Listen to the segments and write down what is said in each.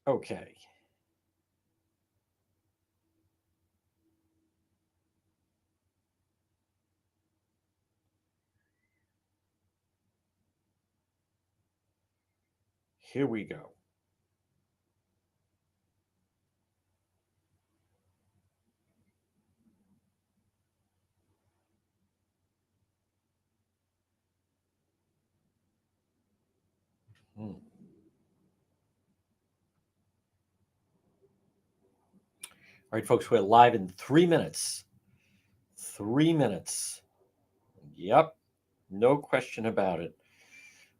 Okay. Here we go. Hmm. All right, folks, we're live in 3 minutes. 3 minutes. Yep, no question about it.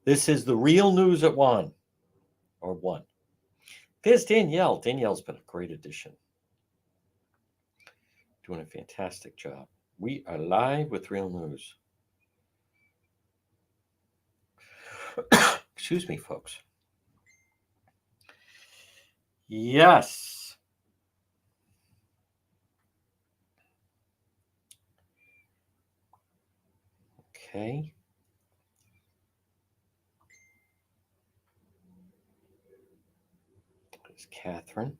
This is the real news at one or one. There's Danielle. Danielle's been a great addition, doing a fantastic job. We are live with real news. Excuse me, folks. Yes. Okay. There's Catherine.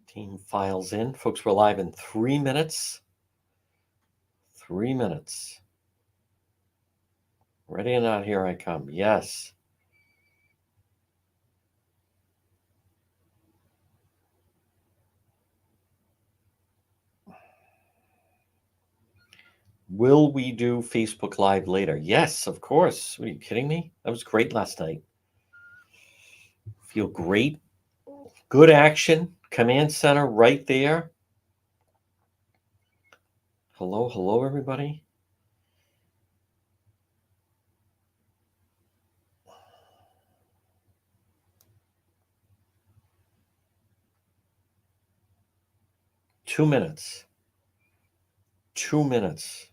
Team files in. Folks, we're live in 3 minutes. 3 minutes. Ready or not, here I come. Yes. Will we do Facebook Live later? Yes, of course. Are you kidding me? That was great last night. Feel great. Good action. Command center right there. Hello, hello, everybody. Two minutes. 2 minutes.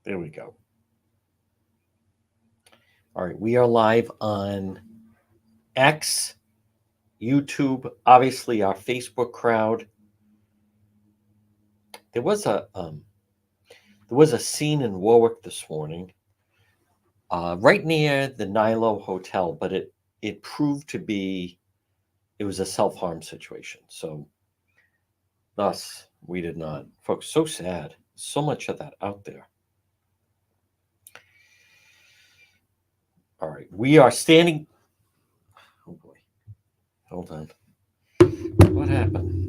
There we go. All right, we are live on X, YouTube, obviously our Facebook crowd. There was a scene in Warwick this morning, right near the Nilo Hotel, but it proved to be it was a self-harm situation. So thus we did not. Folks, so sad. So much of that out there. All right, we are standing. Oh boy, hold on. What happened?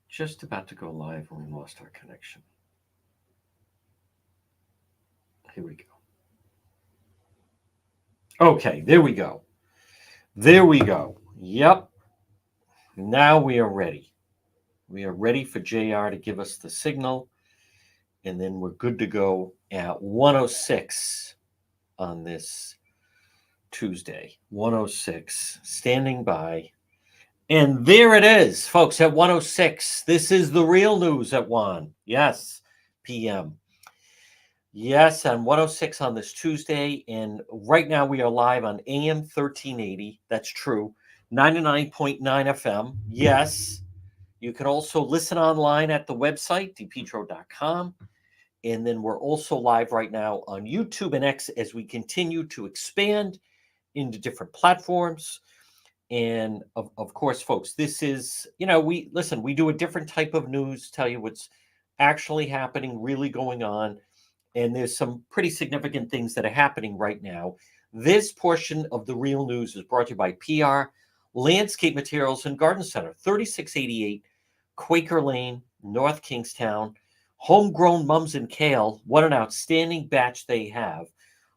Just about to go live and we lost our connection. Here we go. Okay, there we go. There we go. Yep. Now we are ready. We are ready for JR to give us the signal, and then we're good to go at 106 on this Tuesday. 106, standing by. And there it is, folks, at 106. This is the real news at 1. Yes, p.m. Yes, on 106 on this Tuesday. And right now we are live on AM 1380. That's true. 99.9 FM. Yes. You can also listen online at the website, dpetro.com. And then we're also live right now on YouTube and X as we continue to expand into different platforms. And of course, folks, this is, we do a different type of news, tell you what's actually happening, really going on. And there's some pretty significant things that are happening right now. This portion of the real news is brought to you by PR Landscape Materials and Garden Center, 3688 Quaker Lane, North Kingstown. Homegrown mums and kale. What an outstanding batch they have.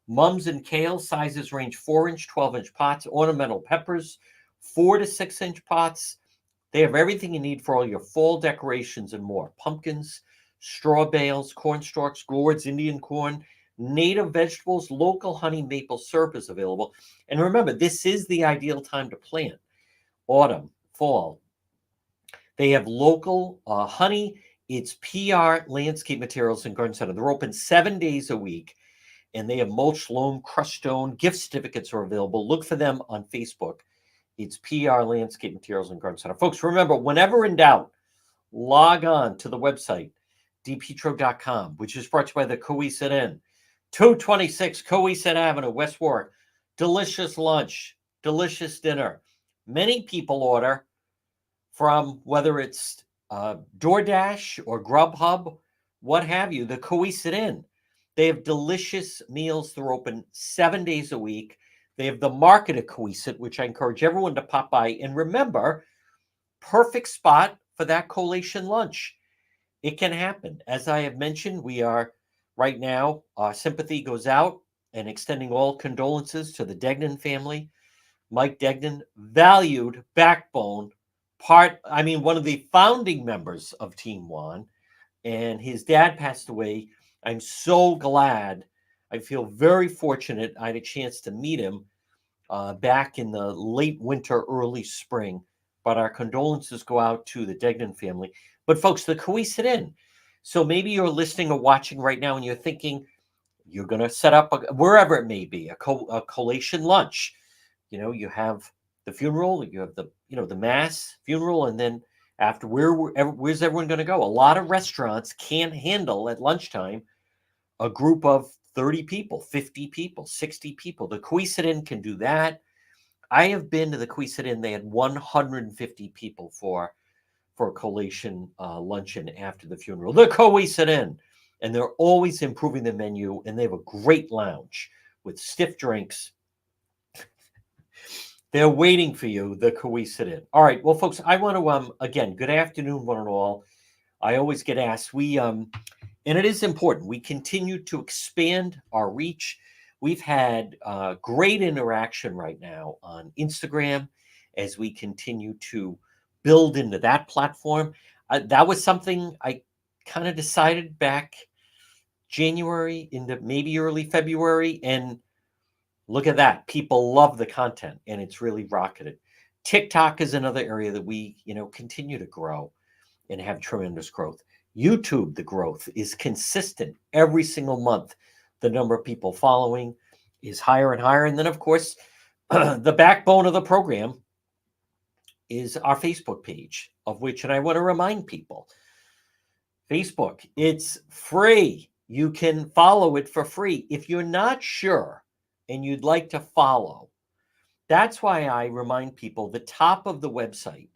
Mums and kale sizes range 4-inch, 12-inch pots, ornamental peppers, 4 to 6 inch pots. They have everything you need for all your fall decorations and more. Pumpkins, straw bales, corn stalks, gourds, Indian corn, native vegetables, local honey maple syrup is available. And remember, this is the ideal time to plant. Autumn, fall. They have local honey It's PR Landscape Materials and Garden Center. They're open 7 days a week, and they have mulch, loam, crushed stone. Gift certificates are available. Look for them on Facebook. It's PR Landscape Materials and Garden Center. Folks, remember, whenever in doubt, log on to the website, dpetro.com, which is brought to you by the Coesit Inn, 226 Coesit Avenue, West Warwick. Delicious lunch, delicious dinner. Many people order from, whether it's DoorDash or Grubhub, what have you, the Coesit Inn. They have delicious meals. They're open 7 days a week. They have the market at Coesit, which I encourage everyone to pop by. And remember, perfect spot for that collation lunch. It can happen. As I have mentioned, we are right now, our sympathy goes out and extending all condolences to the Degnan family. Mike Degnan, valued backbone, one of the founding members of Team Juan, and his dad passed away. I'm so glad. I feel very fortunate. I had a chance to meet him back in the late winter, early spring. But our condolences go out to the Degnan family. But folks, the Coesit Inn. So maybe you're listening or watching right now and you're thinking you're going to set up, wherever it may be, a collation lunch. You have the funeral, you have the mass, funeral, and then after, where's everyone going to go? A lot of restaurants can't handle at lunchtime a group of 30 people, 50 people, 60 people. The Coesit Inn can do that. I have been to the Coesit Inn. They had 150 people for a collation luncheon after the funeral. The Coesit Inn. And they're always improving the menu, and they have a great lounge with stiff drinks. They're waiting for you, the Coesit Inn. All right, well, folks, I want to, again, good afternoon, one and all. I always get asked, and it is important, we continue to expand our reach. We've had great interaction right now on Instagram as we continue to build into that platform. That was something I kind of decided back January into maybe early February, and look at that. People love the content, and it's really rocketed. TikTok is another area that we, continue to grow and have tremendous growth. YouTube, the growth is consistent every single month. The number of people following is higher and higher. And then, of course, the backbone of the program is our Facebook page, of which, and I want to remind people, Facebook, it's free. You can follow it for free. If you're not sure and you'd like to follow, that's why I remind people the top of the website,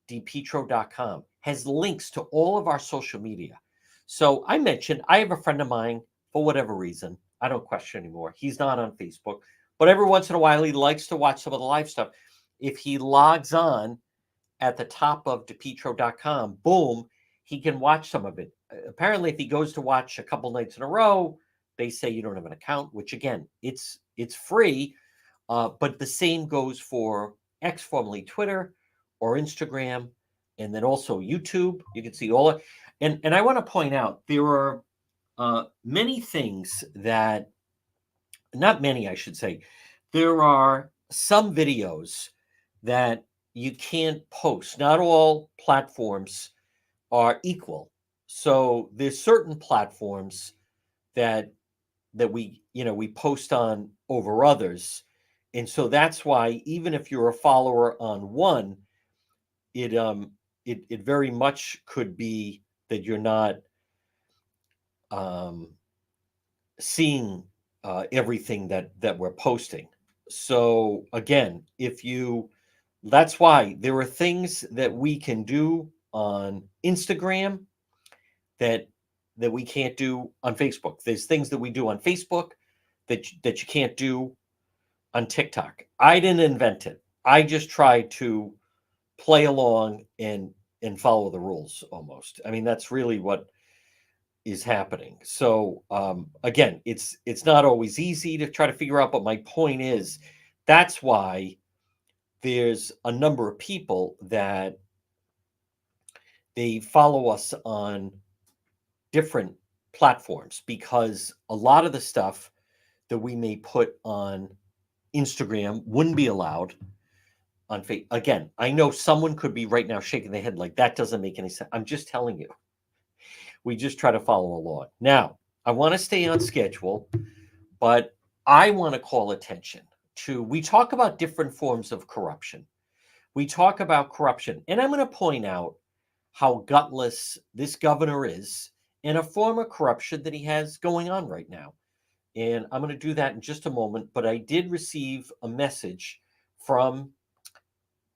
dpetro.com, has links to all of our social media. So I mentioned I have a friend of mine, for whatever reason, I don't question anymore. He's not on Facebook, but every once in a while he likes to watch some of the live stuff. If he logs on at the top of dpetro.com, boom, he can watch some of it. Apparently, if he goes to watch a couple nights in a row, they say you don't have an account, which again, it's free. But the same goes for X, formerly Twitter, or Instagram, and then also YouTube. You can see all of, and I want to point out there are many things that, not many, I should say, there are some videos that you can't post. Not all platforms are equal. So there's certain platforms that we post on over others. And so that's why, even if you're a follower on one, it very much could be that you're not seeing everything that we're posting. So again, that's why there are things that we can do on Instagram that we can't do on Facebook. There's things that we do on Facebook that you can't do on TikTok. I didn't invent it. I just try to play along and follow the rules almost. I mean, that's really what is happening. So again, it's not always easy to try to figure out, but my point is that's why there's a number of people that they follow us on different platforms, because a lot of the stuff that we may put on Instagram wouldn't be allowed on Facebook. Again, I know someone could be right now shaking their head like that doesn't make any sense. I'm just telling you. We just try to follow along. Now, I want to stay on schedule, but I want to call attention to, we talk about different forms of corruption. We talk about corruption, and I'm going to point out how gutless this governor is and a form of corruption that he has going on right now. And I'm going to do that in just a moment. But I did receive a message from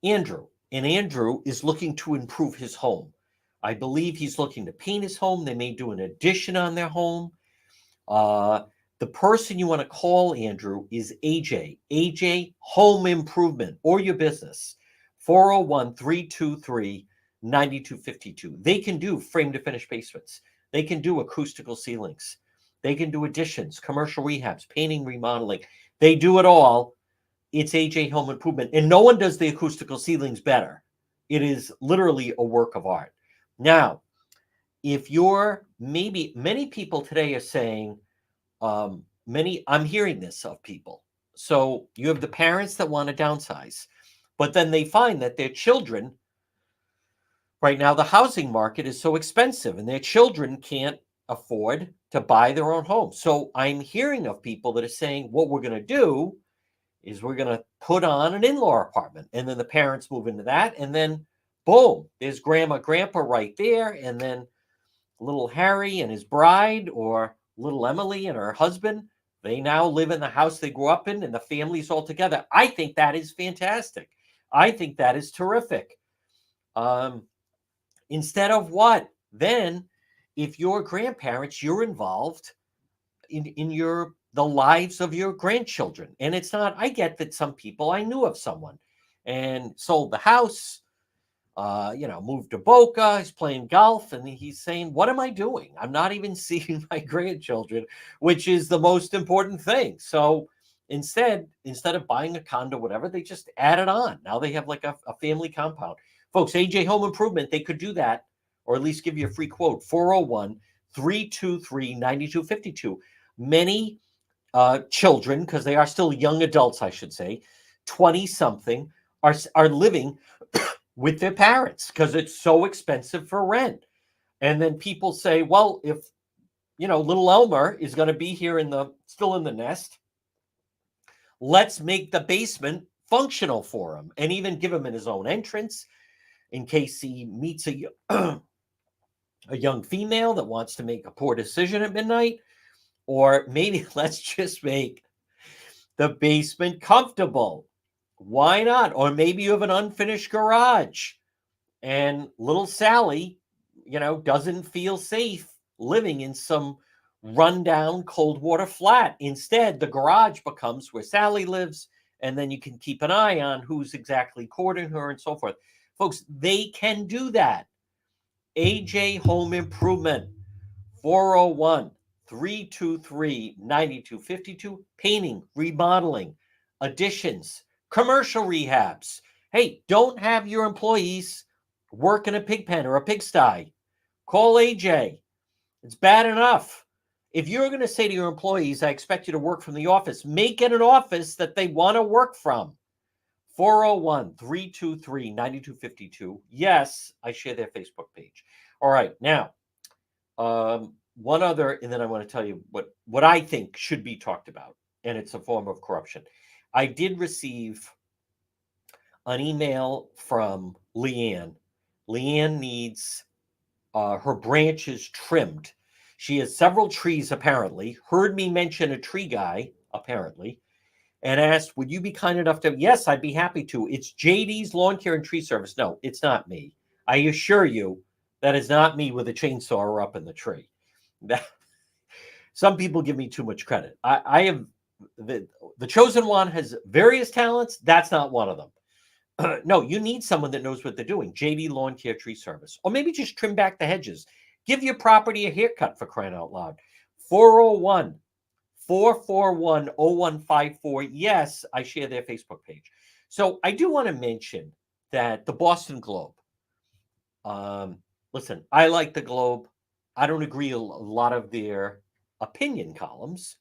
Andrew, and Andrew is looking to improve his home. I believe he's looking to paint his home. They may do an addition on their home. Uh, the person you want to call, Andrew, is AJ. AJ Home Improvement or your business. 401 323 9252. They can do frame to finish basements. They can do acoustical ceilings. They can do additions, commercial rehabs, painting, remodeling. They do it all. It's AJ Home Improvement. And no one does the acoustical ceilings better. It is literally a work of art. Now, if you're maybe, many people today are saying, I'm hearing this of people. So you have the parents that want to downsize, but then they find that their children, right now, the housing market is so expensive and their children can't afford to buy their own home. So I'm hearing of people that are saying, what we're going to do is we're going to put on an in-law apartment, and then the parents move into that, and then boom, there's grandma, grandpa right there, and then little Harry and his bride, or little Emily and her husband, they now live in the house they grew up in, and the family's all together. I think that is fantastic. I think that is terrific. Instead of what? Then, if you're grandparents, you're involved in your the lives of your grandchildren. And it's not, I get that some people, I knew of someone and sold the house, moved to Boca, he's playing golf, and he's saying, what am I doing? I'm not even seeing my grandchildren, which is the most important thing. So instead of buying a condo, whatever, they just add it on. Now they have like a family compound. Folks, AJ Home Improvement, they could do that, or at least give you a free quote. 401 323 9252. Many children, because they are still young adults, I should say, 20 something, are living with their parents because it's so expensive for rent. And then people say, well, if little Elmer is going to be here still in the nest, let's make the basement functional for him and even give him in his own entrance in case he meets a young female that wants to make a poor decision at midnight. Or maybe let's just make the basement comfortable. Why not? Or maybe you have an unfinished garage and little Sally, doesn't feel safe living in some rundown cold water flat. Instead, the garage becomes where Sally lives, and then you can keep an eye on who's exactly courting her and so forth. Folks, they can do that. AJ Home Improvement, 401 323 9252. Painting, remodeling, additions, commercial rehabs. Hey, don't have your employees work in a pig pen or a pigsty. Call AJ. It's bad enough. If you're going to say to your employees, I expect you to work from the office, make it an office that they want to work from. 401 323 9252. Yes, I share their Facebook page. All right. Now, one other, and then I want to tell you what I think should be talked about, and it's a form of corruption. I did receive an email from Leanne. Leanne needs her branches trimmed. She has several trees, apparently, heard me mention a tree guy, apparently, and asked, would you be kind enough to? Yes, I'd be happy to. It's JD's Lawn Care and Tree Service. No, it's not me. I assure you that is not me with a chainsaw up in the tree. Some people give me too much credit. I have the chosen one has various talents. That's not one of them. No, you need someone that knows what they're doing. JD Lawn Care Tree Service. Or maybe just trim back the hedges. Give your property a haircut, for crying out loud. 401 441 0154. Yes, I share their Facebook page. So I do want to mention that the Boston Globe. Listen, I like the Globe. I don't agree a lot of their opinion columns.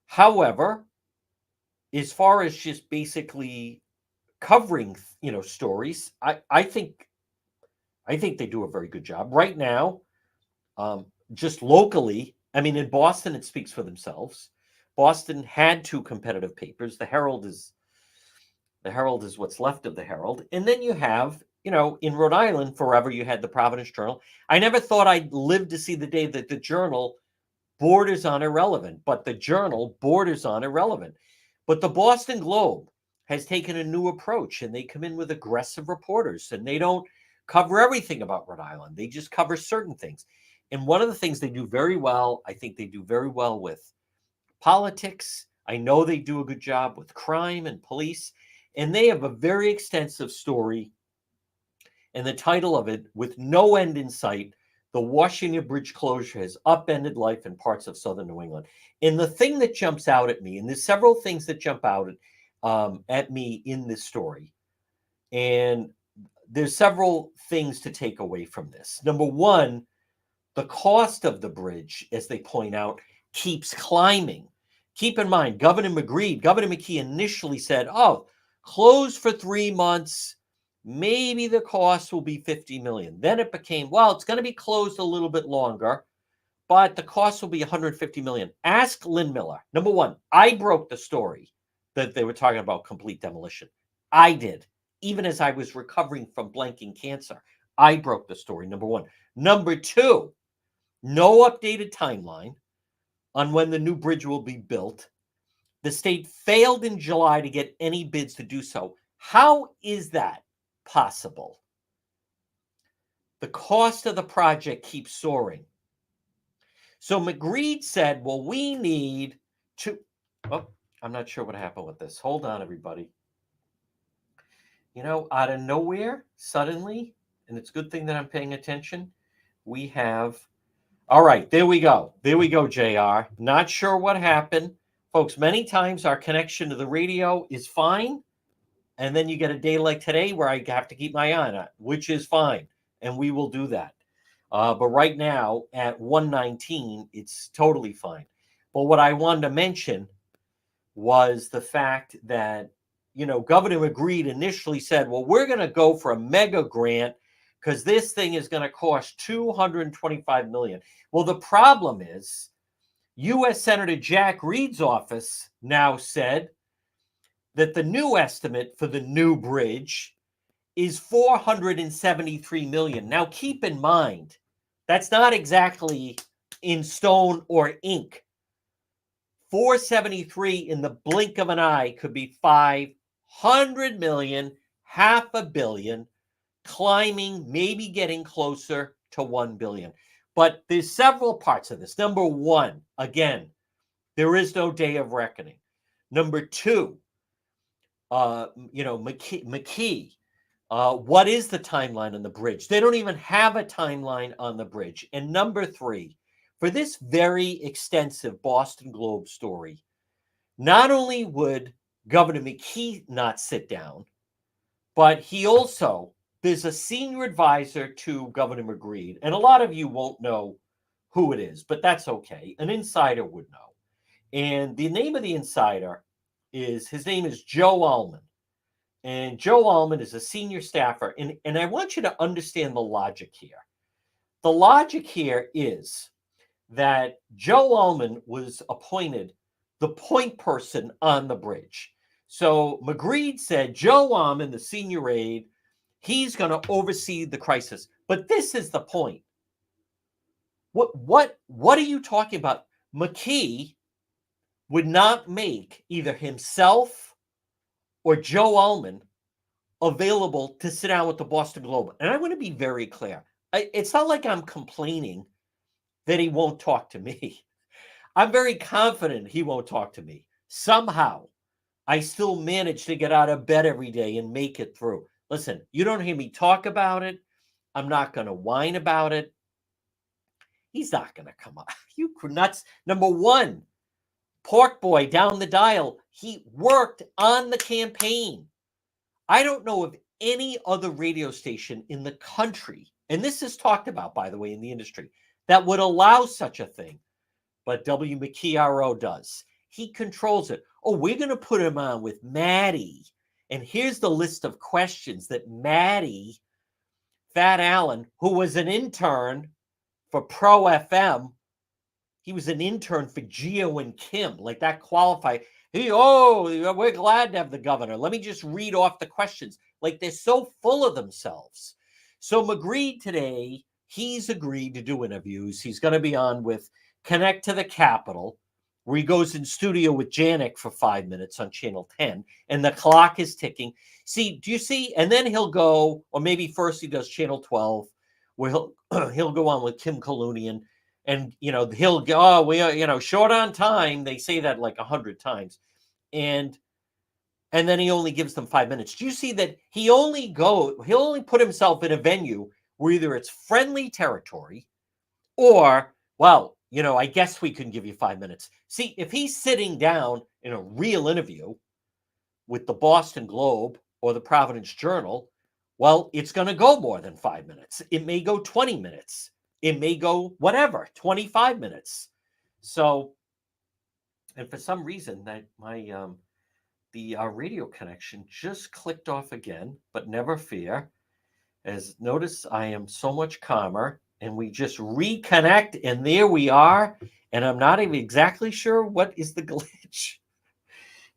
However, as far as just basically covering, stories, I think they do a very good job. Right now, Just locally, I mean, in Boston, it speaks for themselves. Boston had two competitive papers. The Herald is what's left of the Herald, and then you have, in Rhode Island, forever you had the Providence Journal. I never thought I'd live to see the day that the Journal borders on irrelevant, but the Journal borders on irrelevant. But the Boston Globe has taken a new approach, and they come in with aggressive reporters, and they don't cover everything about Rhode Island. They just cover certain things. And one of the things they do very well, I think they do very well with politics. I know they do a good job with crime and police. And they have a very extensive story. And the title of it, With No End in Sight, the Washington Bridge closure has upended life in parts of southern New England. And the thing that jumps out at me, and there's several things that jump out at me in this story, and there's several things to take away from this. Number one, the cost of the bridge, as they point out, keeps climbing. Keep in mind, Governor McKee initially said, close for 3 months. Maybe the cost will be $50 million. Then it became, it's going to be closed a little bit longer, but the cost will be $150 million. Ask Lynn Miller. Number one, I broke the story that they were talking about complete demolition. I did. Even as I was recovering from blanking cancer, I broke the story, number one. Number two, no updated timeline on when the new bridge will be built. The state failed in July to get any bids to do so. How is that possible? The cost of the project keeps soaring. So McGreed said, we need to... I'm not sure what happened with this. Hold on, everybody. Out of nowhere, suddenly, and it's a good thing that I'm paying attention, we have... All right, there we go. There we go, JR. Not sure what happened. Folks, many times our connection to the radio is fine, and then you get a day like today where I have to keep my eye on it, which is fine, and we will do that. But right now, at 1:19, it's totally fine. But what I wanted to mention was the fact that, Governor McGreed initially said, we're going to go for a mega grant because this thing is going to cost $225 million. Well, the problem is U.S. Senator Jack Reed's office now said that the new estimate for the new bridge is $473 million. Now, keep in mind, that's not exactly in stone or ink. 473 in the blink of an eye could be 500 million, $500 million, climbing, maybe getting closer to 1 billion. But there's several parts of this. Number one, again, there is no day of reckoning. Number two, McKee, what is the timeline on the bridge? They don't even have a timeline on the bridge. And number three, for this very extensive Boston Globe story, not only would Governor McKee not sit down, but he also, there's a senior advisor to Governor McGreed, and a lot of you won't know who it is, but that's okay. An insider would know. And the name of the insider his name is Joe Allman. And Joe Allman is a senior staffer. And I want you to understand the logic here. The logic here is that Joe Allman was appointed the point person on the bridge. So McGreed said, Joe Allman, the senior aide, he's going to oversee the crisis. But this is the point. What are you talking about? McKee would not make either himself or Joe Allman available to sit down with the Boston Globe. And I want to be very clear. It's not like I'm complaining that he won't talk to me. I'm very confident he won't talk to me. Somehow, I still manage to get out of bed every day and make it through. Listen, you don't hear me talk about it. I'm not going to whine about it. He's not going to come up. You nuts. Number one, Pork Boy down the dial, he worked on the campaign. I don't know of any other radio station in the country, and this is talked about, by the way, in the industry, that would allow such a thing. But WMKRO does. He controls it. We're going to put him on with Maddie. And here's the list of questions that Maddie, Fat Allen, who was an intern for Pro FM. He was an intern for Geo and Kim, like that qualified. We're glad to have the governor. Let me just read off the questions. Like they're so full of themselves. So McGreed today, he's agreed to do interviews. He's going to be on with Connect to the Capitol, where he goes in studio with Janik for 5 minutes on Channel 10, and the clock is ticking. See, do you see? And then he'll go, or maybe first he does Channel 12, where he'll go on with Kim Kalunian. And, he'll go, oh, we short on time. They say that like 100 times. And then he only gives them 5 minutes. Do you see that he'll only put himself in a venue where either it's friendly territory or, well, I guess we can give you 5 minutes. See, if he's sitting down in a real interview with the Boston Globe or the Providence Journal, well, it's going to go more than 5 minutes. It may go 20 minutes. It may go whatever, 25 minutes. So, and for some reason that the radio connection just clicked off again, but never fear. As notice, I am so much calmer, and we just reconnect, and there we are. And I'm not even exactly sure what is the glitch.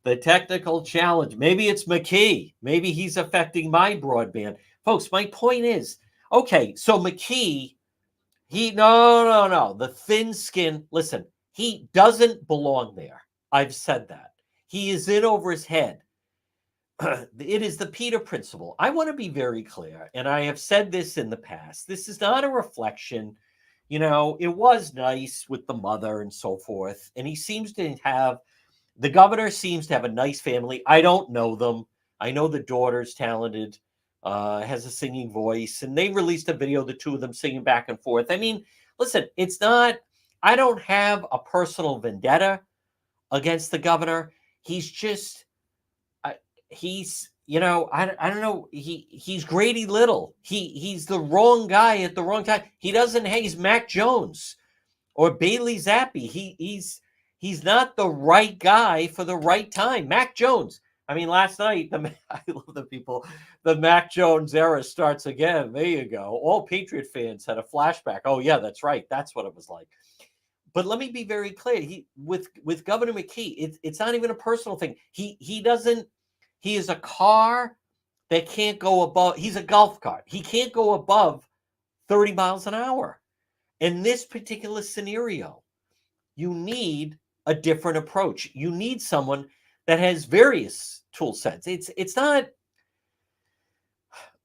The technical challenge. Maybe it's McKee. Maybe he's affecting my broadband. Folks, my point is, okay, so McKee, no. The thin skin, listen, he doesn't belong there. I've said that. He is in over his head. It is the Peter principle. I want to be very clear, and I have said this in the past. This is not a reflection. It was nice with the mother and so forth, and the governor seems to have a nice family. I don't know them. I know the daughter's talented, has a singing voice, and they released a video, the two of them singing back and forth. I mean, listen, I don't have a personal vendetta against the governor. He's just, I don't know. He's Grady Little. He's the wrong guy at the wrong time. He's Mac Jones or Bailey Zappi. He's not the right guy for the right time. Mac Jones. I mean, last night, I love the Mac Jones era starts again. There you go. All Patriot fans had a flashback. Oh, yeah, that's right. That's what it was like. But let me be very clear. With Governor McKee, it's not even a personal thing. He is a car that can't go above, he's a golf cart. He can't go above 30 miles an hour. In this particular scenario, you need a different approach. You need someone that has various tool sets. It's not.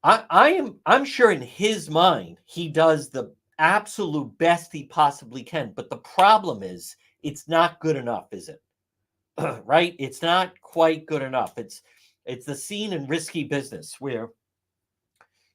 I'm sure in his mind he does the absolute best he possibly can. But the problem is it's not good enough, is it? Right? It's not quite good enough. It's the scene in Risky Business where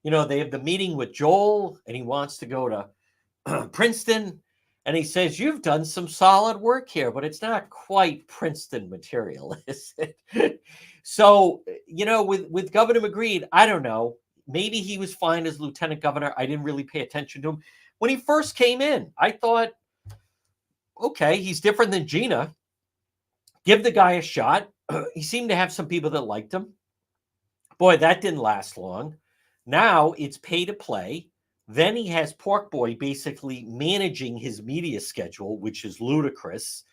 they have the meeting with Joel and he wants to go to Princeton. And he says, you've done some solid work here, but it's not quite Princeton material, is it? So, with Governor McGreed, I don't know. Maybe he was fine as lieutenant governor. I didn't really pay attention to him. When he first came in, I thought, okay, he's different than Gina. Give the guy a shot. He seemed to have some people that liked him. Boy, that didn't last long. Now it's pay to play. Then he has Pork Boy basically managing his media schedule, which is ludicrous.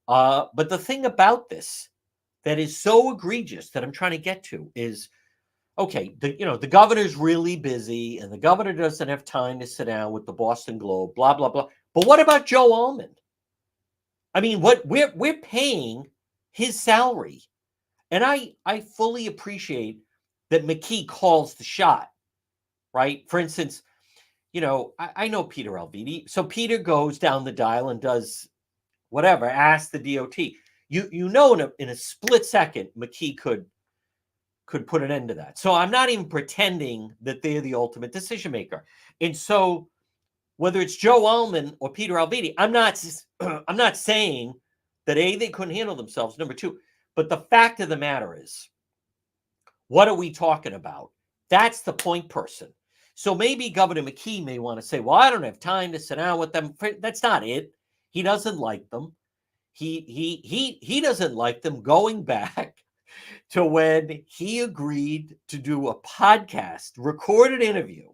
But the thing about this that is so egregious that I'm trying to get to is, okay, the governor's really busy and the governor doesn't have time to sit down with the Boston Globe, blah, blah, blah. But what about Joe Almond? I mean, we're paying his salary. And I fully appreciate that McKee calls the shot, right? For instance, I know Peter Alviti. So Peter goes down the dial and does whatever, ask the DOT. In a split second, McKee could put an end to that. So I'm not even pretending that they're the ultimate decision maker. And so whether it's Joe Almond or Peter Alviti, I'm not saying that A, they couldn't handle themselves, number two, but the fact of the matter is, what are we talking about? That's the point person. So maybe Governor McKee may want to say, well, I don't have time to sit down with them. That's not it. He doesn't like them. He doesn't like them going back to when he agreed to do a podcast, recorded interview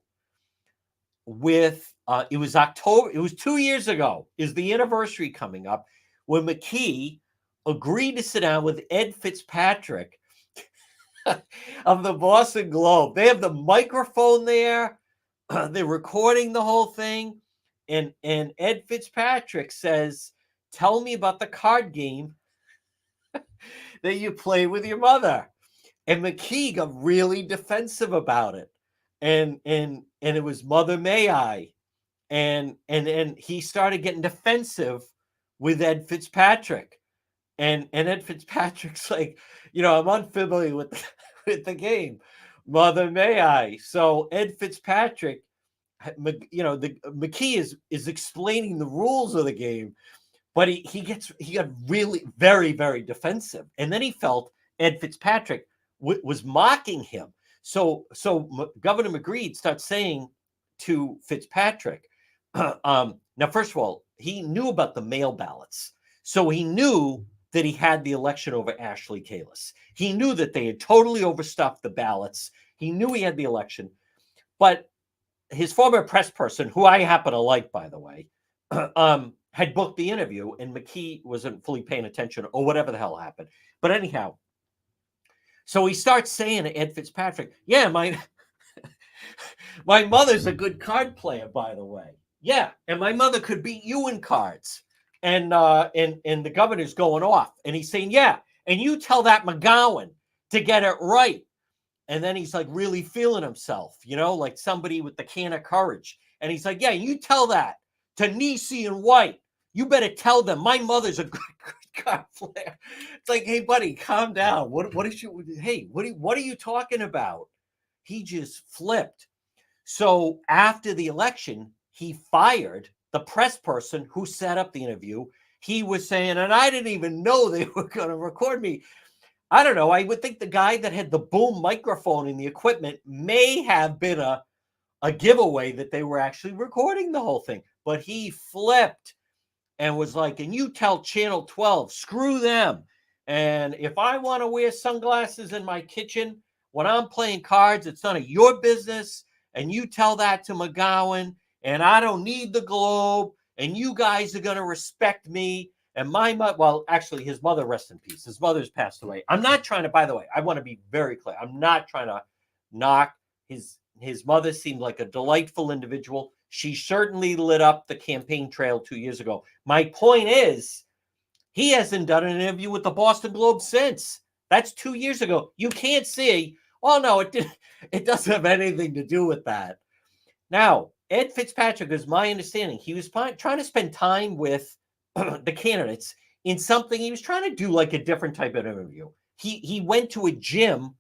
with it was October. It was 2 years ago. Is the anniversary coming up when McKee agreed to sit down with Ed Fitzpatrick of the Boston Globe. They have the microphone there. They're recording the whole thing, and Ed Fitzpatrick says, "Tell me about the card game that you play with your mother." And McKee got really defensive about it, and it was Mother May I, and he started getting defensive with Ed Fitzpatrick, and Ed Fitzpatrick's like, I'm unfamiliar with with the game, Mother May I. So Ed Fitzpatrick, the McKee is explaining the rules of the game, but he got really very, very defensive, and then he felt Ed Fitzpatrick was mocking him. So Governor McGreed starts saying to Fitzpatrick, now first of all, he knew about the mail ballots, so he knew that he had the election over Ashley Kalis. He knew that they had totally overstuffed the ballots. He knew he had the election, but his former press person, who I happen to like, by the way, had booked the interview, and McKee wasn't fully paying attention or whatever the hell happened. But anyhow, so he starts saying to Ed Fitzpatrick, "Yeah, my mother's a good card player, by the way. Yeah, and my mother could beat you in cards." And the governor's going off, and he's saying, "Yeah, and you tell that McGowan to get it right." And then he's like really feeling himself, like somebody with the can of courage. And he's like, "Yeah, you tell that to Nisi and White. You better tell them my mother's a good card player." It's like, "Hey, buddy, calm down. What are you talking about?" He just flipped. So after the election, he fired the press person who set up the interview. He was saying, and I didn't even know they were going to record me. I don't know. I would think the guy that had the boom microphone and the equipment may have been a giveaway that they were actually recording the whole thing. But he flipped and was like, "And you tell Channel 12, screw them. And if I want to wear sunglasses in my kitchen when I'm playing cards, it's none of your business. And you tell that to McGowan. And I don't need the Globe. And you guys are going to respect me. And my mother," well, actually, his mother, rest in peace. His mother's passed away. I'm not trying to, by the way, I want to be very clear. I'm not trying to knock his mother. Seemed like a delightful individual. She certainly lit up the campaign trail 2 years ago. My point is, he hasn't done an interview with the Boston Globe since. That's 2 years ago. You can't say, "Oh, no, it doesn't have anything to do with that." Now, Ed Fitzpatrick, is my understanding, he was trying to spend time with the candidates in something. He was trying to do like a different type of interview. He went to a gym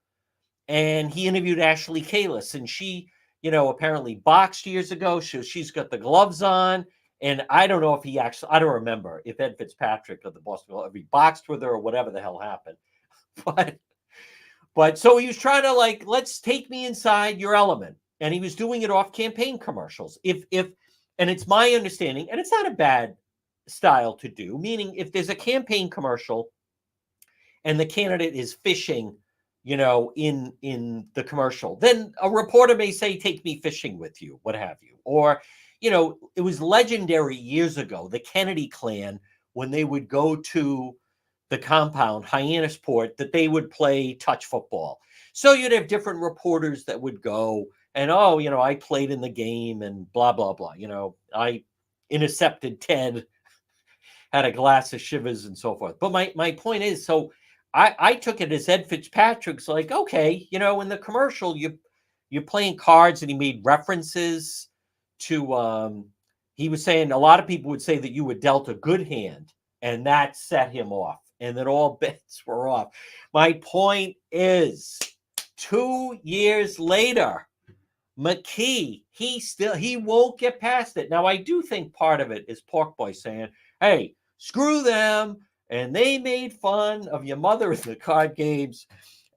and he interviewed Ashley Kalis, and she, apparently boxed years ago. She's got the gloves on, and I don't know if I don't remember if Ed Fitzpatrick of the Boston Globe, if he boxed with her or whatever the hell happened. But so he was trying to like, let's take me inside your element, and he was doing it off campaign commercials. And it's my understanding, and it's not a bad style to do, meaning if there's a campaign commercial and the candidate is fishing, in the commercial, then a reporter may say, "Take me fishing with you," what have you. Or, it was legendary years ago, the Kennedy clan, when they would go to the compound, Hyannisport, that they would play touch football. So you'd have different reporters that would go and, I played in the game and blah, blah, blah. I intercepted Ted, had a glass of Shivers and so forth. But my point is, so I took it as Ed Fitzpatrick's like, okay, in the commercial, you're playing cards, and he made references to, he was saying a lot of people would say that you were dealt a good hand, and that set him off, and then all bets were off. My point is, 2 years later, McKee, he won't get past it. Now, I do think part of it is Pork Boy saying, "Hey, screw them. And they made fun of your mother in the card games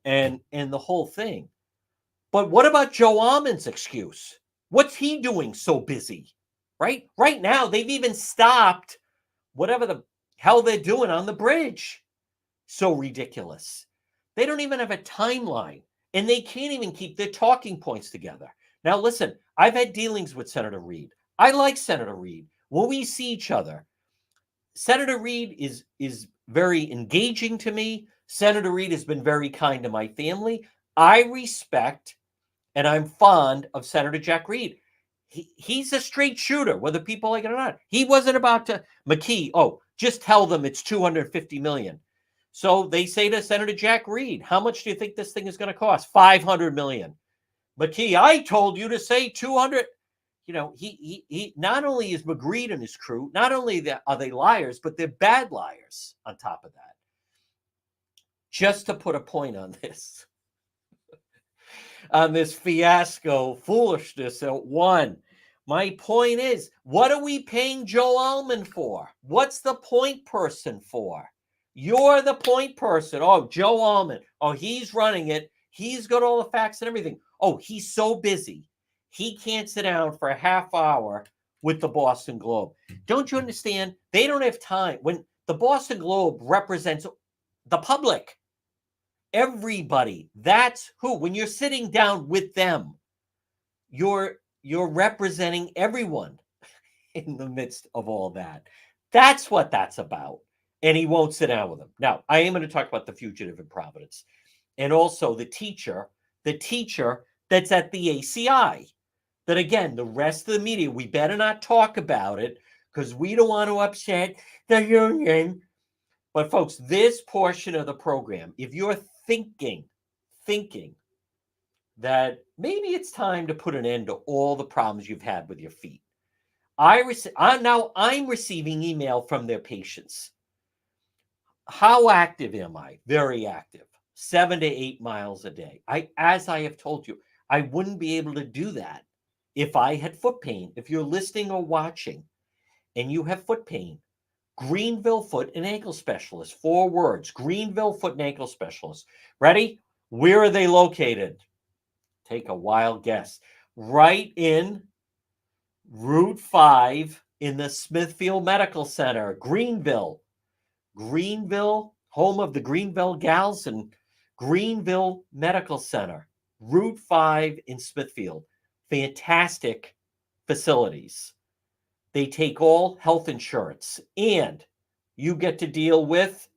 and the whole thing." But what about Joe Almond's excuse? What's he doing so busy? Right? Right now, they've even stopped whatever the hell they're doing on the bridge. So ridiculous. They don't even have a timeline, and they can't even keep their talking points together. Now, listen, I've had dealings with Senator Reid. I like Senator Reid. When we see each other, Senator Reid is very engaging to me. Senator Reid has been very kind to my family. I respect and I'm fond of Senator Jack Reed. He's a straight shooter, whether people like it or not. He wasn't about to McKee. Oh, just tell them it's 250 million. So they say to Senator Jack Reed, how much do you think this thing is going to cost? 500 million. McKee, I told you to say 200. You know, he not only is McGreed and his crew, not only are they liars, but they're bad liars on top of that. Just to put a point on this fiasco foolishness at Juan. My point is, what are we paying Joe Almond for? What's the point person for? You're the point person. Oh, Joe Almond. Oh, he's running it. He's got all the facts and everything. Oh, he's so busy. He can't sit down for a half hour with the Boston Globe. Don't you understand? They don't have time. When the Boston Globe represents the public, everybody, that's who. When you're sitting down with them, you're representing everyone in the midst of all that. That's what that's about. And he won't sit down with them. Now, I am going to talk about the fugitive in Providence and also the teacher that's at the ACI. That again, the rest of the media, we better not talk about it because we don't want to upset the union. But folks, this portion of the program, if you're thinking that maybe it's time to put an end to all the problems you've had with your feet. I'm receiving email from their patients. How active am I? Very active. 7 to 8 miles a day. As I have told you, I wouldn't be able to do that if I had foot pain. If you're listening or watching and you have foot pain, Greenville Foot and Ankle Specialist. 4 words. Greenville Foot and Ankle Specialist. Ready? Where are they located? Take a wild guess. Right in Route 5 in the Smithfield Medical Center, Greenville. Greenville, home of the Greenville Gals and Greenville Medical Center. Route 5 in Smithfield. Fantastic facilities. They take all health insurance, and you get to deal with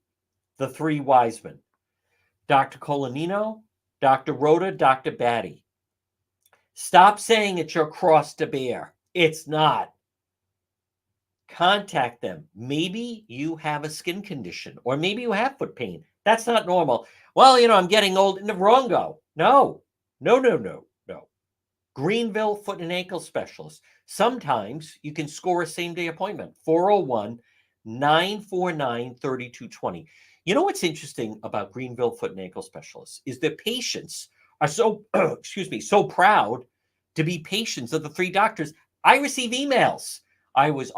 the 3 wise men. Dr. Colanino, Dr. Rhoda, Dr. Batty. Stop saying it's your cross to bear. It's not. Contact them. Maybe you have a skin condition, or maybe you have foot pain. That's not normal. Well, I'm getting old. Wrong go. No. Greenville Foot and Ankle Specialist. Sometimes you can score a same-day appointment. 401-949-3220. You know what's interesting about Greenville Foot and Ankle Specialists is that patients are so, so proud to be patients of the 3 doctors. I receive emails. I was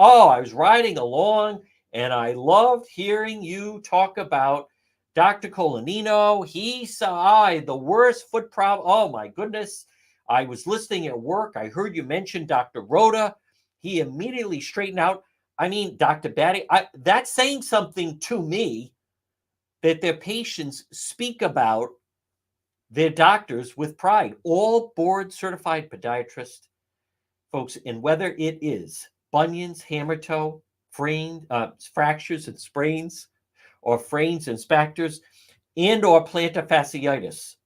riding along and I loved hearing you talk about Dr. Colanino. He saw the worst foot problem. Oh my goodness. I was listening at work. I heard you mention Dr. Rhoda. He immediately straightened out. I mean, Dr. Batty, that's saying something to me that their patients speak about their doctors with pride. All board certified podiatrists, folks, and whether it is bunions, hammer toe, fractures and sprains, or franes and spactors, and or plantar fasciitis.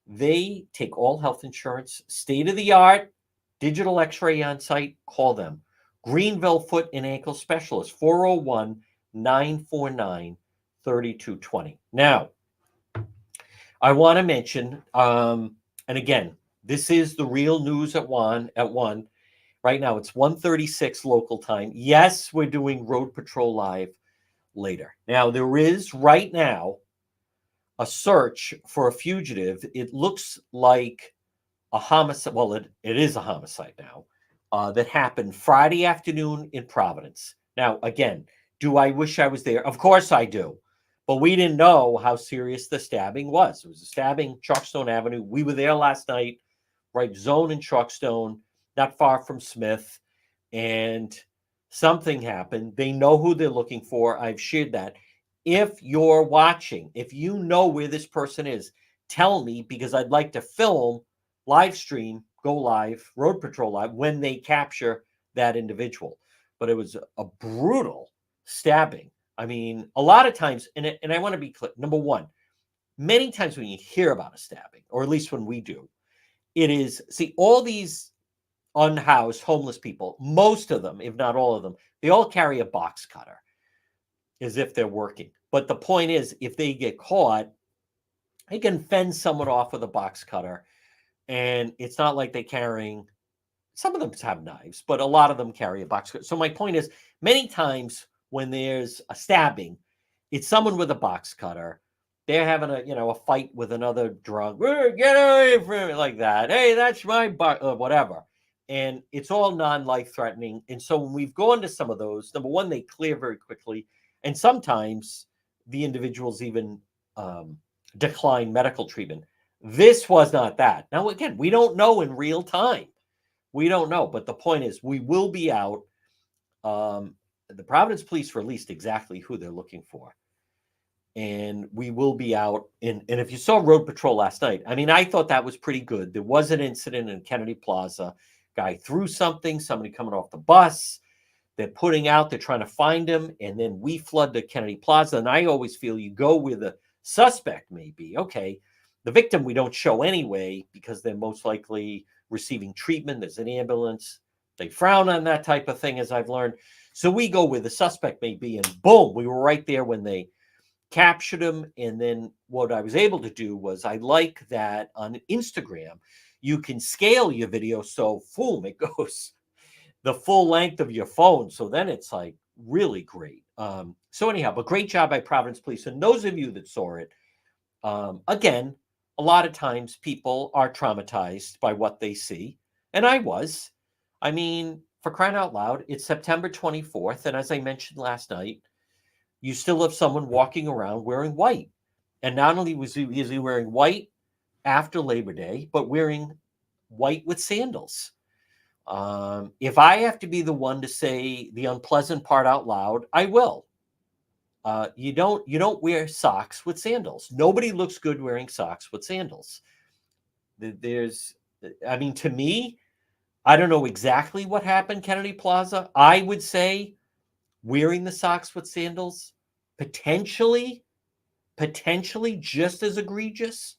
They take all health insurance, state-of-the-art, digital x-ray on site. Call them. Greenville Foot and Ankle Specialist, 401-949-3220. Now, I want to mention, and again, this is the real news at 1. Right now, it's 1:36 local time. Yes, we're doing Road Patrol Live later. Now, there is right now a search for a fugitive. It looks like a homicide. Well, it is a homicide now that happened Friday afternoon in Providence. Now, again, do I wish I was there? Of course I do. But we didn't know how serious the stabbing was. It was a stabbing, Chalkstone Avenue. We were there last night, right zone in Chalkstone, not far from Smith. And something happened. They know who they're looking for. I've shared that. If you're watching, if you know where this person is, tell me, because I'd like to film, live stream, go live, road patrol live, when they capture that individual. But it was a brutal stabbing. I mean, a lot of times, and I want to be clear. Number one, many times when you hear about a stabbing, or at least when we do, it is, see, all these unhoused homeless people, most of them, if not all of them, they all carry a box cutter as if they're working. But the point is, if they get caught, they can fend someone off with a box cutter. And it's not like they're carrying, some of them have knives, but a lot of them carry a box cutter. So my point is, many times when there's a stabbing, it's someone with a box cutter. They're having a fight with another drunk. Get away from me, like that. Hey, that's my whatever. And it's all non-life threatening. And so when we've gone to some of those, number one, they clear very quickly. And sometimes the individuals even decline medical treatment. This was not that. Now, again, we don't know in real time. We don't know. But the point is, we will be out. The Providence Police released exactly who they're looking for. And we will be out. And if you saw Road Patrol last night, I mean, I thought that was pretty good. There was an incident in Kennedy Plaza. Guy threw something, somebody coming off the bus. They're putting out, they're trying to find him. And then we flood to Kennedy Plaza. And I always feel you go where the suspect may be. Okay, the victim we don't show anyway because they're most likely receiving treatment. There's an ambulance. They frown on that type of thing, as I've learned. So we go where the suspect may be. And boom, we were right there when they captured him. And then what I was able to do was, I like that on Instagram, you can scale your video. So boom, it goes the full length of your phone. So then it's like really great. So anyhow, but great job by Providence Police. And those of you that saw it, again, a lot of times people are traumatized by what they see. And I was. I mean, for crying out loud, it's September 24th. And as I mentioned last night, you still have someone walking around wearing white. And not only is he wearing white after Labor Day, but wearing white with sandals. If I have to be the one to say the unpleasant part out loud, I will. You don't wear socks with sandals. Nobody looks good wearing socks with sandals. I mean, to me, I don't know exactly what happened, Kennedy Plaza. I would say wearing the socks with sandals, potentially just as egregious,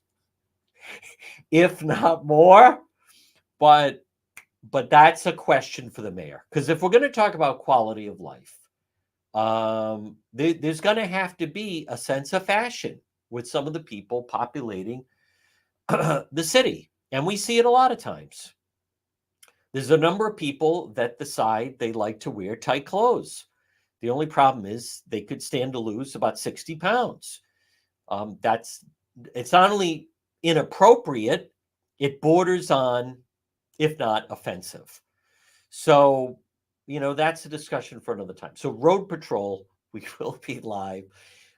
if not more. But that's a question for the mayor. Because if we're going to talk about quality of life, there's going to have to be a sense of fashion with some of the people populating the city. And we see it a lot of times. There's a number of people that decide they like to wear tight clothes. The only problem is they could stand to lose about 60 pounds. It's not only inappropriate, it borders on, if not offensive. So, that's a discussion for another time. So Road Patrol, we will be live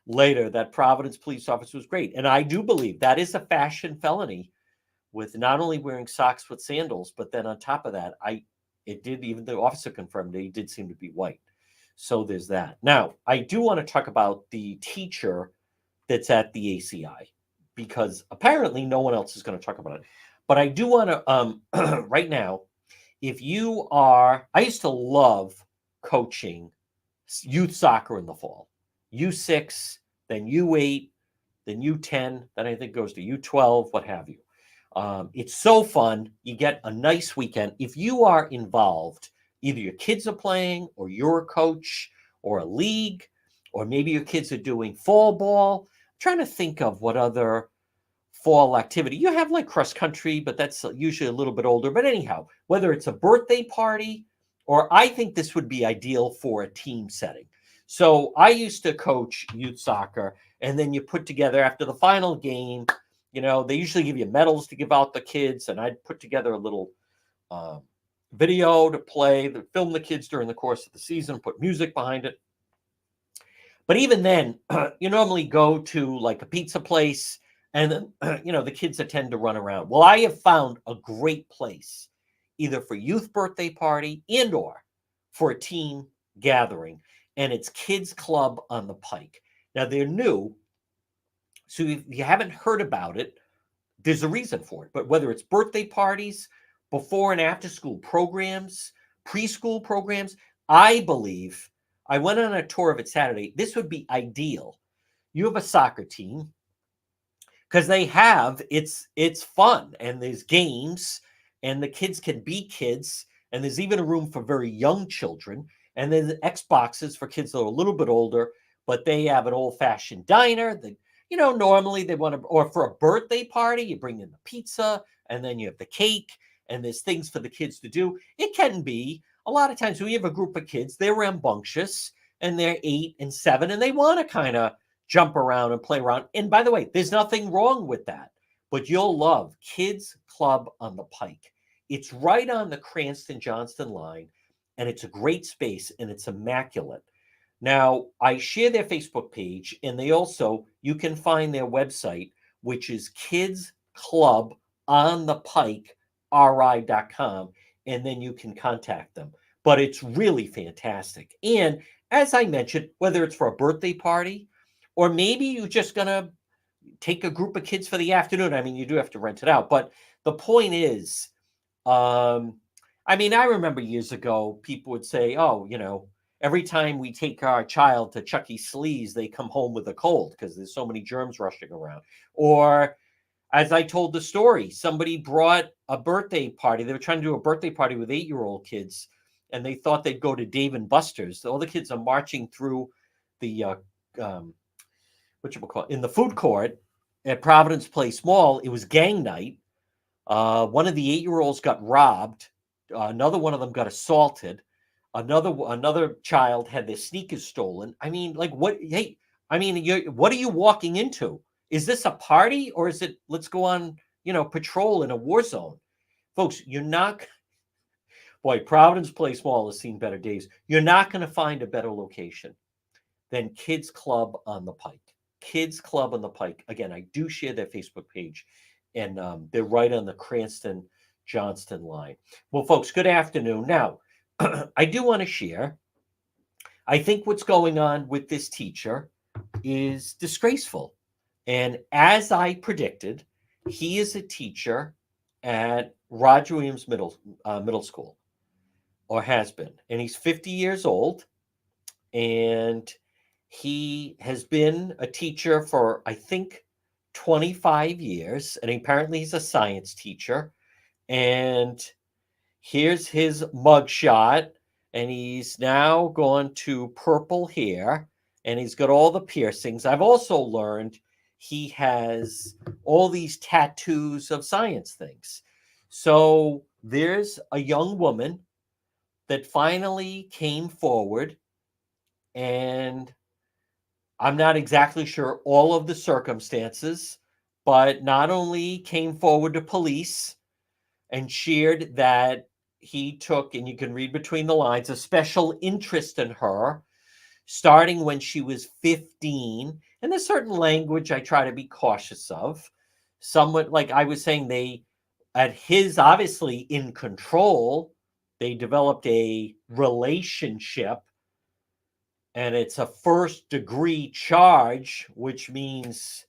later. That Providence police officer was great. And I do believe that is a fashion felony, with not only wearing socks with sandals, but then on top of that, even the officer confirmed that he did seem to be white. So there's that. Now, I do want to talk about the teacher that's at the ACI, because apparently no one else is going to talk about it. But I do want to, right now, I used to love coaching youth soccer in the fall. U6, then U8, then U10, then I think goes to U12, what have you. It's so fun. You get a nice weekend. If you are involved, either your kids are playing, or you're a coach, or a league, or maybe your kids are doing fall ball. I'm trying to think of what other fall activity. You have like cross country, but that's usually a little bit older. But anyhow, whether it's a birthday party, or I think this would be ideal for a team setting. So I used to coach youth soccer, and then you put together after the final game, they usually give you medals to give out the kids, and I'd put together a little video to play, to film the kids during the course of the season, put music behind it. But even then, you normally go to like a pizza place, and then, the kids tend to run around. Well, I have found a great place, either for youth birthday party and/or for a team gathering, and it's Kids Club on the Pike. Now, they're new, so if you haven't heard about it, there's a reason for it. But whether it's birthday parties before and after school programs, preschool programs. I believe I went on a tour of it Saturday. This would be ideal. You have a soccer team because they have it's fun and there's games and the kids can be kids and there's even a room for very young children and then the Xboxes for kids that are a little bit older, but they have an old-fashioned diner that normally they want to, or for a birthday party you bring in the pizza and then you have the cake and there's things for the kids to do. It can be a lot of times when you have a group of kids, they're rambunctious and they're 8 and 7 and they want to kind of jump around and play around. And by the way, there's nothing wrong with that. But you'll love Kids Club on the Pike. It's right on the Cranston Johnston line, and it's a great space and it's immaculate. Now, I share their Facebook page, and they also, you can find their website, which is Kids Club on the Pike, ri.com, and then you can contact them. But it's really fantastic. And as I mentioned, whether it's for a birthday party, or maybe you're just going to take a group of kids for the afternoon. I mean, you do have to rent it out. But the point is, I mean, I remember years ago, people would say, oh, every time we take our child to Chuck E. Slee's, they come home with a cold because there's so many germs rushing around. Or as I told the story, somebody brought a birthday party. They were trying to do a birthday party with 8-year-old kids, and they thought they'd go to Dave and Buster's. All the kids are marching through the in the food court at Providence Place Mall. It was gang night. One of the 8-year-olds got robbed. Another one of them got assaulted. Another child had their sneakers stolen. I mean, like what? Hey, I mean, what are you walking into? Is this a party or is it let's go on, patrol in a war zone? Folks, you're not. Boy, Providence Place Mall has seen better days. You're not going to find a better location than Kids Club on the Pike. Kids Club on the Pike. Again, I do share their Facebook page, and they're right on the Cranston Johnston line. Well, folks, good afternoon. Now, I do want to share. I think what's going on with this teacher is disgraceful. And as I predicted, he is a teacher at Roger Williams Middle School, or has been, and he's 50 years old, and he has been a teacher for, I think, 25 years, and apparently he's a science teacher. And here's his mugshot, and he's now gone to purple hair, and he's got all the piercings. I've also learned he has all these tattoos of science things. So there's a young woman that finally came forward, and I'm not exactly sure all of the circumstances, but not only came forward to police and shared that he took, and you can read between the lines, a special interest in her starting when she was 15. And there's certain language I try to be cautious of. Somewhat like I was saying, at his obviously in control, they developed a relationship, and it's a first degree charge, which means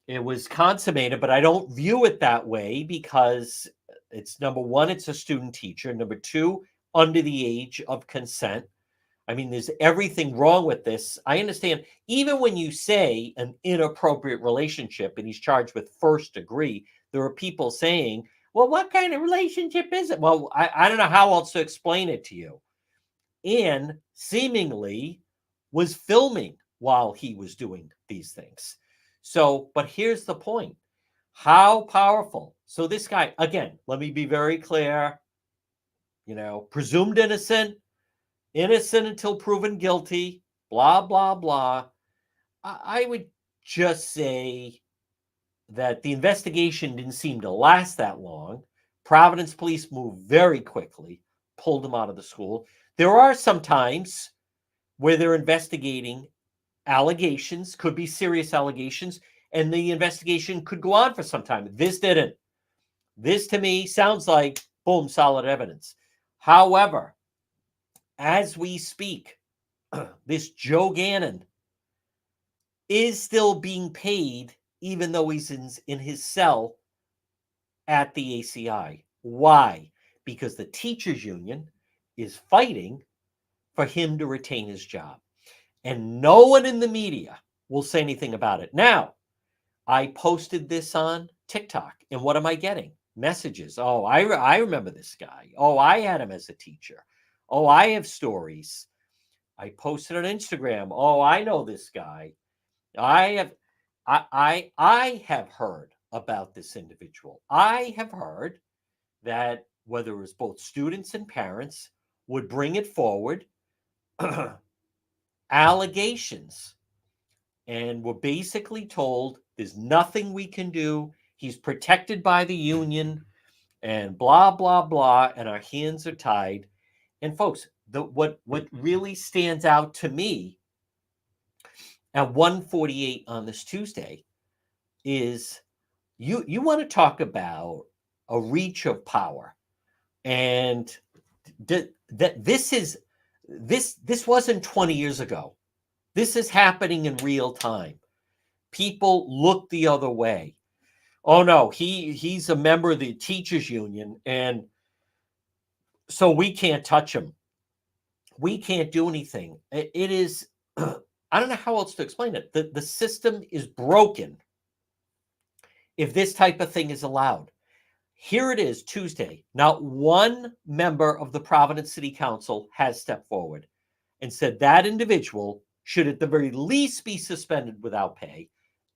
it was consummated, but I don't view it that way because it's number one, it's a student teacher. Number two, under the age of consent. I mean, there's everything wrong with this. I understand, even when you say an inappropriate relationship and he's charged with first degree, there are people saying, well, what kind of relationship is it? Well, I don't know how else to explain it to you. And seemingly was filming while he was doing these things. So, but here's the point. How powerful. So this guy, again, let me be very clear, presumed innocent until proven guilty, blah, blah, blah. I would just say that the investigation didn't seem to last that long. Providence police moved very quickly, pulled him out of the school. There are some times where they're investigating allegations, could be serious allegations, and the investigation could go on for some time. This didn't. This to me sounds like, boom, solid evidence. However, as we speak, this Joe Gannon is still being paid, even though he's in his cell at the ACI. Why? Because the teachers union is fighting for him to retain his job. And no one in the media will say anything about it. Now, I posted this on TikTok, and what am I getting? Messages. Oh, I remember this guy. Oh, I had him as a teacher. Oh, I have stories. I posted on Instagram. Oh, I know this guy. I have I have heard about this individual. I have heard that whether it was both students and parents would bring it forward allegations, and we're basically told there's nothing we can do. He's protected by the union and blah blah blah, and our hands are tied. And folks, what really stands out to me at 1:48 on this Tuesday is you want to talk about a reach of power, and that this wasn't 20 years ago. This is happening in real time. People look the other way. Oh no, he's a member of the teachers union, and so we can't touch him. We can't do anything. It is I don't know how else to explain it. The system is broken if this type of thing is allowed. Here it is, Tuesday. Not one member of the Providence City Council has stepped forward and said that individual should at the very least be suspended without pay,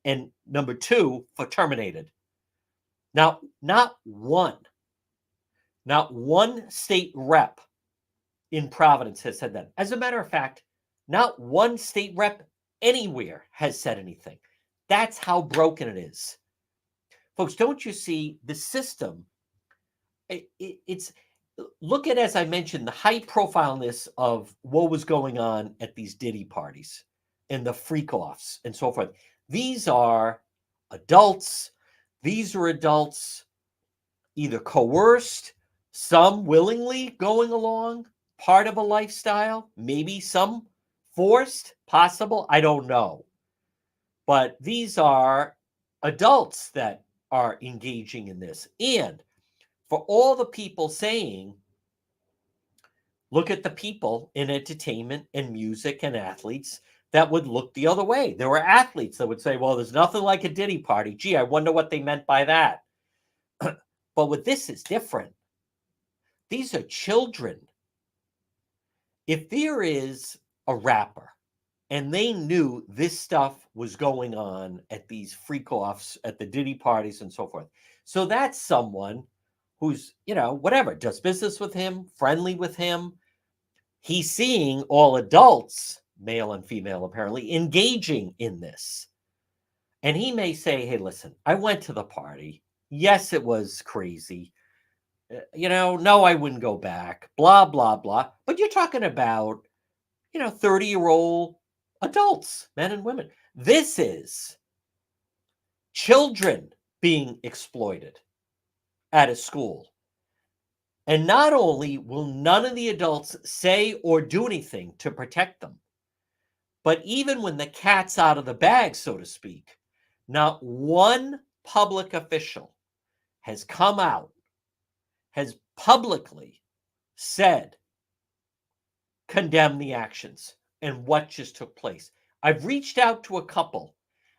and number two, for terminated. Now, not one state rep in Providence has said that. As a matter of fact, not one state rep anywhere has said anything. That's how broken it is. Folks, don't you see the system? It's look at, as I mentioned, the high profileness of what was going on at these Diddy parties and the freak offs and so forth. These are adults. These are adults either coerced, some willingly going along, part of a lifestyle, maybe some forced, possible, I don't know. But these are adults that are engaging in this. And for all the people saying, look at the people in entertainment and music and athletes that would look the other way. There were athletes that would say, well, there's nothing like a Diddy party. Gee, I wonder what they meant by that. But with this is different. These are children. If there is a rapper and they knew this stuff was going on at these freak-offs, at the Diddy parties and so forth, so that's someone who's, whatever, does business with him, friendly with him. He's seeing all adults, male and female apparently, engaging in this. And he may say, hey, listen, I went to the party. Yes, it was crazy. No, I wouldn't go back, blah, blah, blah. But you're talking about, 30-year-old adults, men and women. This is children being exploited at a school. And not only will none of the adults say or do anything to protect them, but even when the cat's out of the bag, so to speak, not one public official has come out, has publicly said, condemn the actions and what just took place. I've reached out to a couple,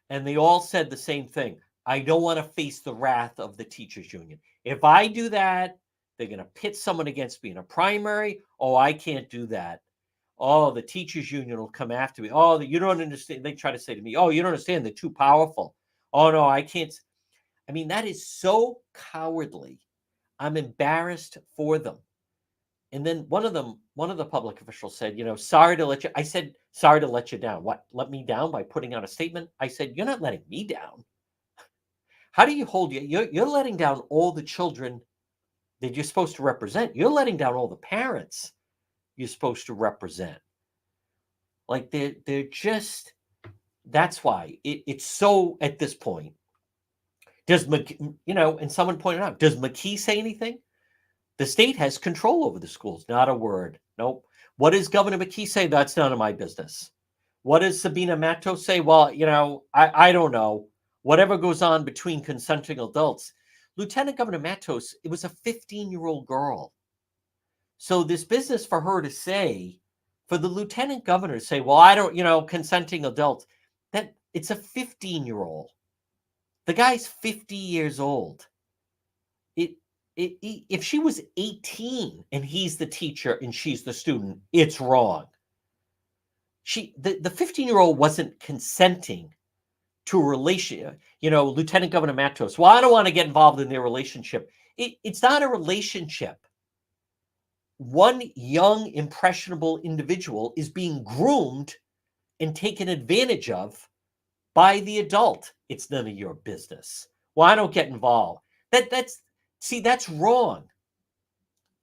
and they all said the same thing. I don't want to face the wrath of the teachers union. If I do that, they're going to pit someone against me in a primary. Oh, I can't do that. Oh, the teachers union will come after me. Oh, you don't understand. They try to say to me, oh, you don't understand. They're too powerful. Oh, no, I can't. I mean, that is so cowardly. I'm embarrassed for them. And then one of the public officials said, sorry to let you. I said, sorry to let you down. What? Let me down by putting out a statement? I said, you're not letting me down. How do you hold you? You're letting down all the children that you're supposed to represent. You're letting down all the parents you're supposed to represent. Like they're just, that's why it's so at this point. Does and someone pointed out, does McKee say anything? The state has control over the schools. Not a word. Nope. What does Governor McKee say? That's none of my business. What does Sabina Matos say? Well, I don't know. Whatever goes on between consenting adults. Lieutenant Governor Matos, it was a 15-year-old girl. So this business for her to say, for the lieutenant governor to say, well, I don't, consenting adult, that it's a 15-year-old. The guy's 50 years old. If she was 18 and he's the teacher and she's the student, it's wrong. The 15-year-old wasn't consenting to a relationship. Lieutenant Governor Matos, well, I don't want to get involved in their relationship. It's not a relationship. One young, impressionable individual is being groomed and taken advantage of by the adult. It's none of your business. Well, I don't get involved. That's wrong.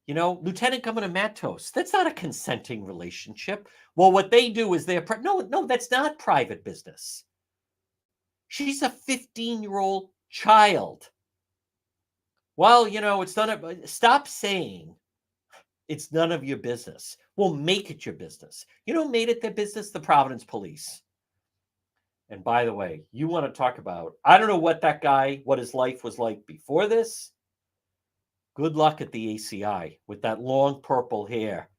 Lieutenant Governor Matos, that's not a consenting relationship. Well, what they do is no, that's not private business. She's a 15-year-old child. Well, it's not stop saying it's none of your business. Well, make it your business. Made it their business? The Providence Police. And by the way, you want to talk about, I don't know what his life was like before this. Good luck at the ACI with that long purple hair.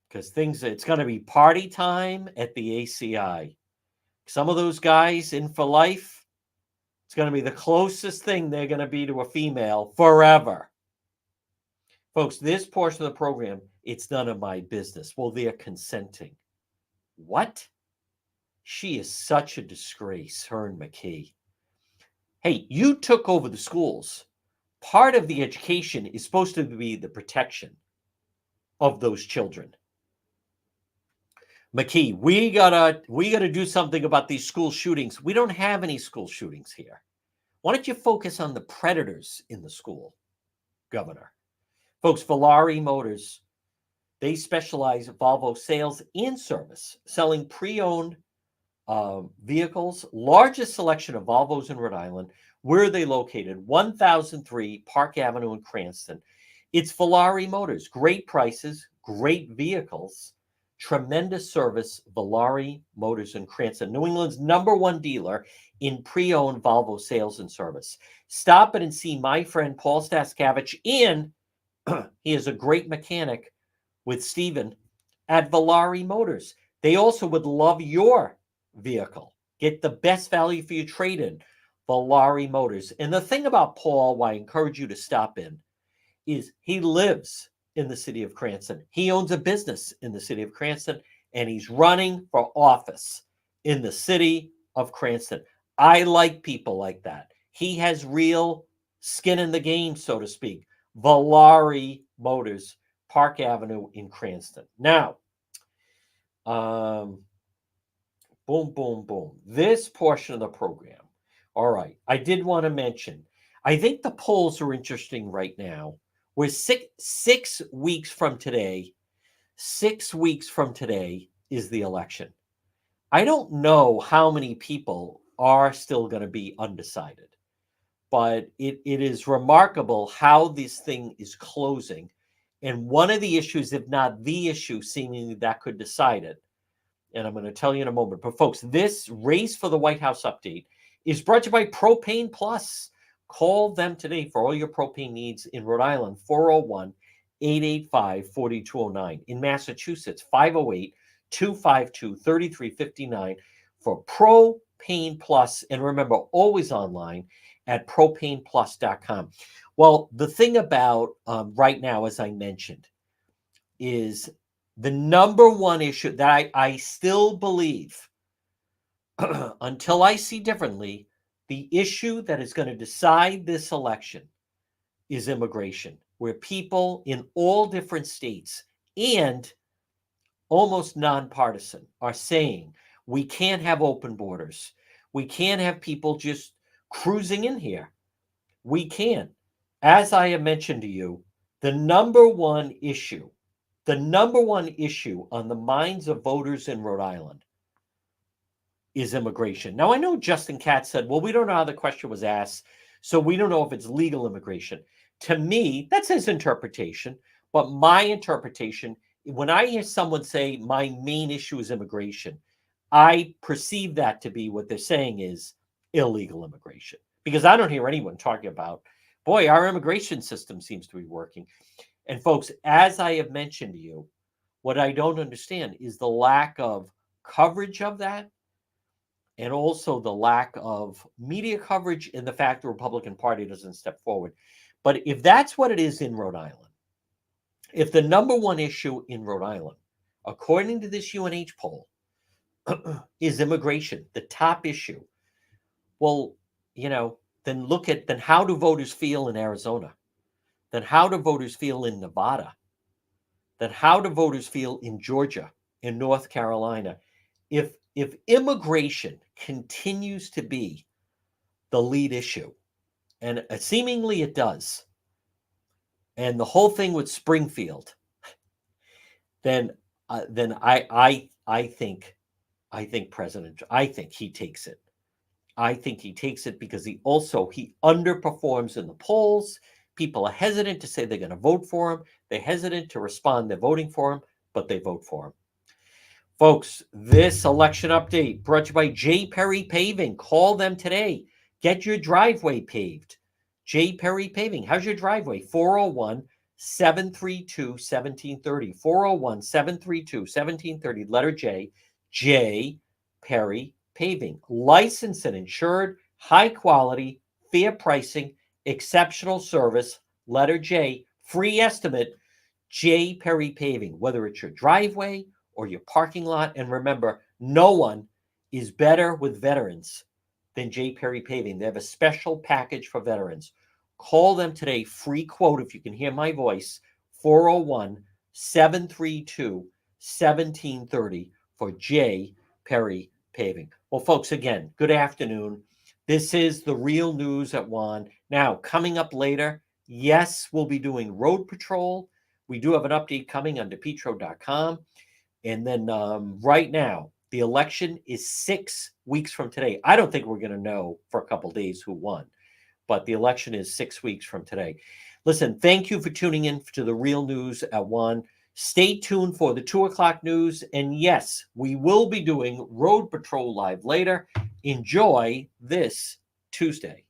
Because it's going to be party time at the ACI. Some of those guys in for life, it's going to be the closest thing they're going to be to a female forever. Folks, this portion of the program, it's none of my business. Well, they're consenting. What? She is such a disgrace, her and McKee. Hey, you took over the schools. Part of the education is supposed to be the protection of those children. McKee, we gotta do something about these school shootings. We don't have any school shootings here. Why don't you focus on the predators in the school, Governor? Folks, Valari Motors, they specialize in Volvo sales and service, selling pre-owned vehicles, largest selection of Volvos in Rhode Island. Where are they located? 1003 Park Avenue in Cranston. It's Valari Motors. Great prices, great vehicles, tremendous service. Valari Motors in Cranston, New England's #1 dealer in pre-owned Volvo sales and service. Stop it and see my friend Paul Staskavich, and he is a great mechanic with Stephen at Valari Motors. They also would love your vehicle. Get the best value for your trade-in. Valari Motors. And the thing about Paul, why I encourage you to stop in, is he lives in the city of Cranston. He owns a business in the city of Cranston, and he's running for office in the city of Cranston. I like people like that. He has real skin in the game, so to speak. Valari Motors, Park Avenue in Cranston. Now, boom, boom, boom. This portion of the program. All right. I did want to mention, I think the polls are interesting right now. We're six weeks from today. 6 weeks from today is the election. I don't know how many people are still going to be undecided, but it is remarkable how this thing is closing. And one of the issues, if not the issue, seemingly that could decide it, and I'm going to tell you in a moment. But folks, this race for the White House update is brought to you by Propane Plus. Call them today for all your propane needs in Rhode Island, 401-885-4209. In Massachusetts, 508-252-3359 for Propane Plus. And remember, always online at propaneplus.com. Well, the thing about right now, as I mentioned, is the #1 issue that I still believe, until I see differently, the issue that is going to decide this election is immigration, where people in all different states and almost nonpartisan are saying we can't have open borders. We can't have people just cruising in here. We can't. As I have mentioned to you, the number one issue on the minds of voters in Rhode Island is immigration. Now, I know Justin Katz said, well, we don't know how the question was asked, so we don't know if it's legal immigration. To me, that's his interpretation. But my interpretation, when I hear someone say my main issue is immigration, I perceive that to be what they're saying is illegal immigration. Because I don't hear anyone talking about boy, our immigration system seems to be working. And folks, as I have mentioned to you, what I don't understand is the lack of coverage of that, and also the lack of media coverage, and the fact the Republican Party doesn't step forward. But if that's what it is in Rhode Island, if the number one issue in Rhode Island, according to this UNH poll, is immigration, the top issue, well, then how do voters feel in Arizona? Then how do voters feel in Nevada? Then how do voters feel in Georgia, in North Carolina? If immigration continues to be the lead issue, and seemingly it does, and the whole thing with Springfield, then I think I think he takes it. I think he takes it because he underperforms in the polls. People are hesitant to say they're going to vote for him. They're hesitant to respond they're voting for him, but they vote for him. Folks, this election update brought to you by J. Perry Paving. Call them today. Get your driveway paved. J. Perry Paving. How's your driveway? 401-732-1730. 401-732-1730. Letter J. J. Perry Paving. Licensed and insured. High quality. Fair pricing. Exceptional service. Letter J. Free estimate. J. Perry Paving. Whether it's your driveway or your parking lot. And remember, no one is better with veterans than J. Perry Paving. They have a special package for veterans. Call them today. Free quote if you can hear my voice. 401-732-1730 for J. Perry Paving. Well, folks, again, good afternoon. This is the Real News at Juan. Now, coming up later, yes, we'll be doing road patrol. We do have an update coming on DePetro.com. And then right now, the election is 6 weeks from today. I don't think we're going to know for a couple of days who won, but the election is 6 weeks from today. Listen, thank you for tuning in to the Real News at Juan. Stay tuned for the 2 o'clock news. And yes, we will be doing Road Patrol Live later. Enjoy this Tuesday.